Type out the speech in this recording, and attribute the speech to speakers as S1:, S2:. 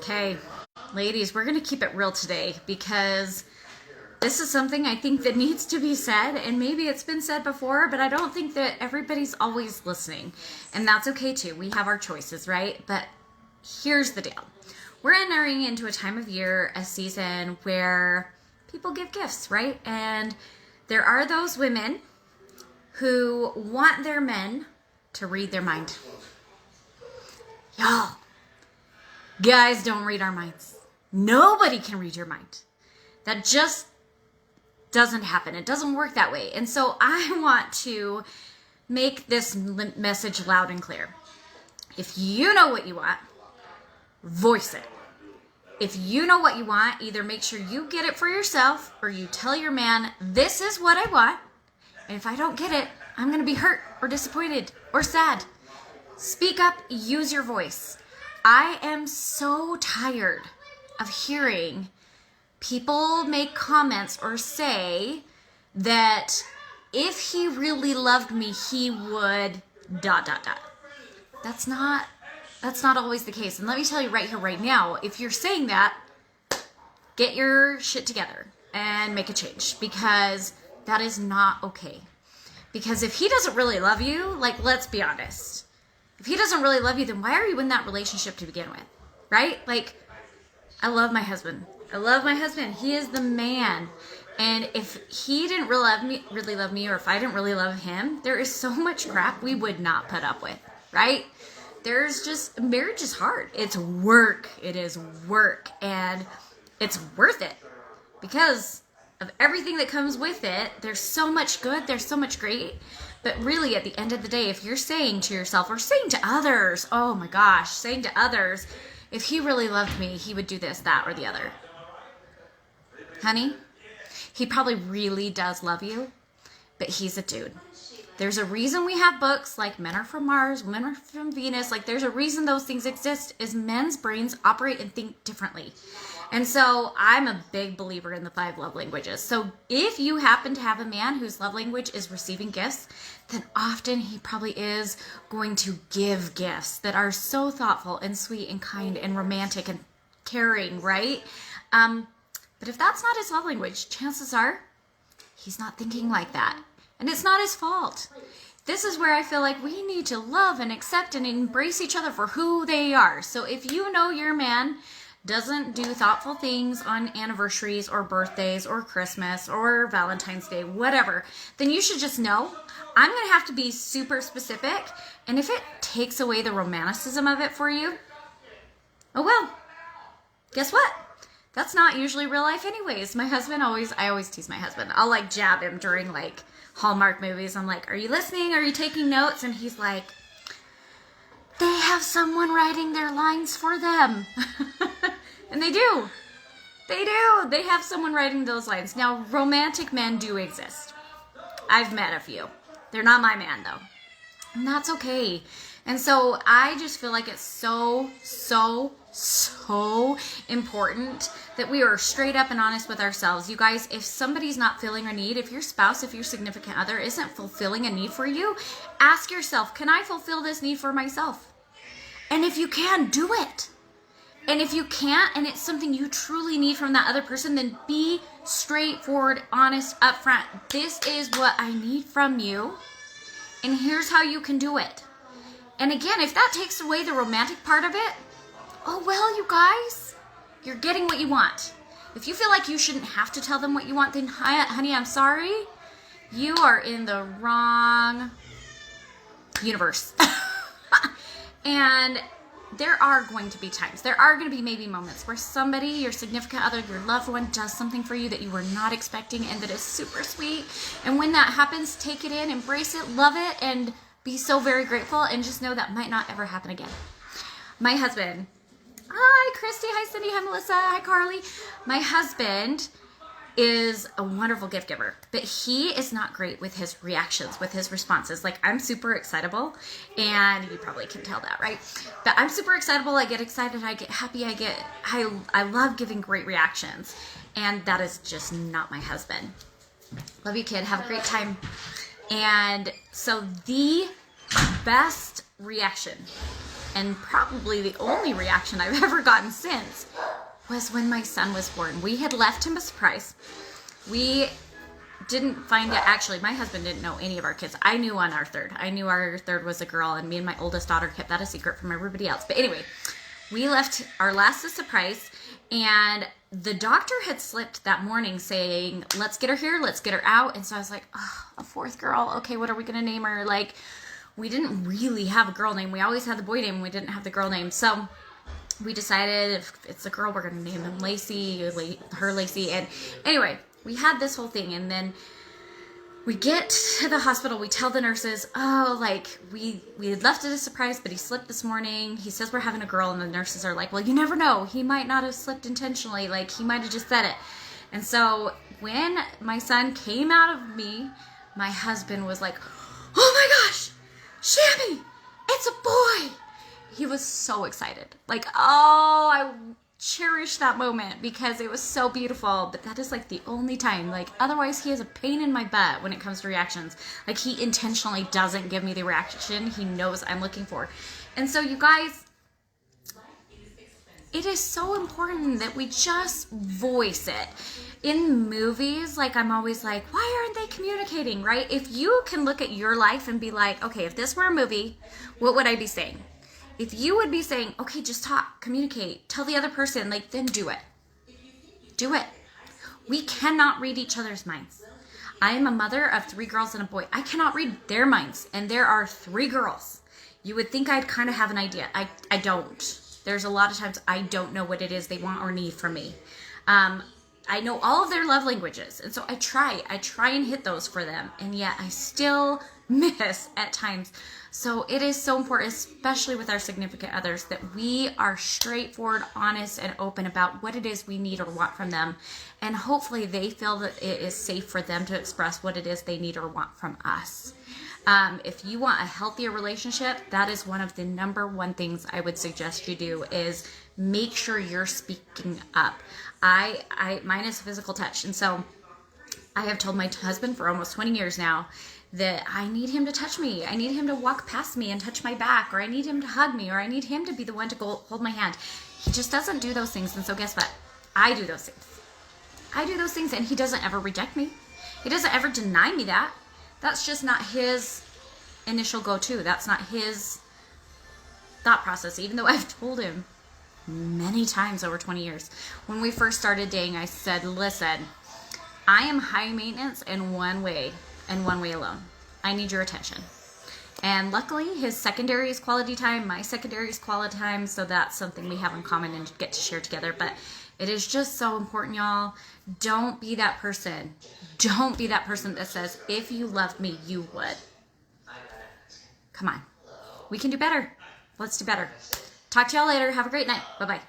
S1: Okay, ladies, we're going to keep it real today because this is something I think that needs to be said, and maybe it's been said before, but I don't think that everybody's always listening, and that's okay too. We have our choices, right? But here's the deal. We're entering into a time of year, a season where people give gifts, right? And there are those women who want their men to read their mind. Y'all, guys don't read our minds. Nobody can read your mind. That just doesn't happen. It doesn't work that way. And so I want to make this message loud and clear. If you know what you want, voice it. If you know what you want, either make sure you get it for yourself or you tell your man, this is what I want. And if I don't get it, I'm going to be hurt or disappointed or sad. Speak up, use your voice. I am so tired of hearing people make comments or say that if he really loved me, he would ... That's not always the case. And let me tell you right here, right now, if you're saying that, get your shit together and make a change, because that is not okay. Because if he doesn't really love you, like, let's be honest. If he doesn't really love you, then why are you in that relationship to begin with? Right? Like, I love my husband. He is the man. And if he didn't really love me, or if I didn't really love him, there is so much crap we would not put up with, right? Marriage is hard. It's work. It is work. And it's worth it because of everything that comes with it. There's so much good. There's so much great. But really, at the end of the day, if you're saying to yourself or saying to others, oh my gosh, saying to others, if he really loved me, he would do this, that, or the other. Honey, he probably really does love you, but he's a dude. There's a reason we have books like Men Are From Mars, Women Are From Venus. Like, there's a reason those things exist, is men's brains operate and think differently. And so I'm a big believer in the 5 love languages. So if you happen to have a man whose love language is receiving gifts, then often he probably is going to give gifts that are so thoughtful and sweet and kind and romantic and caring, right? But if that's not his love language, chances are he's not thinking like that. And it's not his fault. This is where I feel like we need to love and accept and embrace each other for who they are. So if you know your man doesn't do thoughtful things on anniversaries or birthdays or Christmas or Valentine's Day, whatever, then you should just know I'm going to have to be super specific. And if it takes away the romanticism of it for you, oh well, guess what? That's not usually real life anyways. I always tease my husband. I'll like jab him during like Hallmark movies. I'm like, are you listening? Are you taking notes? And he's like, they have someone writing their lines for them. And they do. They have someone writing those lines. Now, romantic men do exist. I've met a few. They're not my man, though. And that's okay. And so I just feel like it's so important that we are straight up and honest with ourselves. You guys, if somebody's not filling a need, if your spouse, if your significant other isn't fulfilling a need for you, ask yourself, can I fulfill this need for myself? And if you can, do it. And if you can't, and it's something you truly need from that other person, then be straightforward, honest, upfront. This is what I need from you, and here's how you can do it. And again, if that takes away the romantic part of it, oh well, you guys, you're getting what you want. If you feel like you shouldn't have to tell them what you want, then honey, I'm sorry. You are in the wrong universe. And there are going to be times, there are going to be maybe moments where somebody, your significant other, your loved one, does something for you that you were not expecting and that is super sweet. And when that happens, take it in, embrace it, love it, and be so very grateful, and just know that might not ever happen again. My husband, hi Christy, hi Cindy, hi Melissa, hi Carly. My husband is a wonderful gift giver, but he is not great with his reactions, with his responses. Like, I'm super excitable, and you probably can tell that, right? But I'm super excitable. I get excited. I get happy. I love giving great reactions, and that is just not my husband. Love you, kid. Have a great time. And so the best reaction and probably the only reaction I've ever gotten since, was when my son was born. We had left him a surprise. We didn't find out, actually, my husband didn't know any of our kids. I knew on our third. I knew our third was a girl, and me and my oldest daughter kept that a secret from everybody else. But anyway, we left our last a surprise, and the doctor had slipped that morning saying, let's get her here, let's get her out. And so I was like, oh, a fourth girl. Okay, what are we going to name her? Like, we didn't really have a girl name. We always had the boy name. We didn't have the girl name. So we decided if it's a girl, we're going to name him Lacey, her Lacey. And anyway, we had this whole thing, and then we get to the hospital. We tell the nurses, oh, like, we had left it a surprise, but he slipped this morning. He says we're having a girl, and the nurses are like, well, you never know. He might not have slipped intentionally. Like, he might have just said it. And so when my son came out of me, my husband was like, oh my gosh, Shammy, it's a boy. He was so excited. Like, oh, I cherish that moment because it was so beautiful. But that is like the only time. Like, otherwise he has a pain in my butt when it comes to reactions. Like, he intentionally doesn't give me the reaction he knows I'm looking for. And so you guys, it is so important that we just voice it. In movies, like, I'm always like, why aren't they communicating, right? If you can look at your life and be like, okay, if this were a movie, what would I be saying? If you would be saying, okay, just talk, communicate, tell the other person, like, then do it. Do it. We cannot read each other's minds. I am a mother of 3 girls and a boy. I cannot read their minds, and there are 3 girls. You would think I'd kind of have an idea. I don't. There's a lot of times I don't know what it is they want or need from me. I know all of their love languages, and so I try and hit those for them, and yet I still miss at times. So it is so important, especially with our significant others, that we are straightforward, honest, and open about what it is we need or want from them, and hopefully they feel that it is safe for them to express what it is they need or want from us. If you want a healthier relationship, that is one of the number one things I would suggest you do, is make sure you're speaking up. Mine is physical touch. And so I have told my husband for almost 20 years now that I need him to touch me. I need him to walk past me and touch my back, or I need him to hug me, or I need him to be the one to go hold my hand. He just doesn't do those things. And so guess what? I do those things. I do those things, and he doesn't ever reject me. He doesn't ever deny me that. That's just not his initial go-to. That's not his thought process, even though I've told him many times over 20 years. When we first started dating, I said, listen, I am high maintenance in one way, and one way alone. I need your attention. And luckily, his secondary is quality time, my secondary is quality time, so that's something we have in common and get to share together. But it is just so important, y'all. Don't be that person. Don't be that person that says, if you loved me, you would. Come on. We can do better. Let's do better. Talk to y'all later. Have a great night. Bye-bye.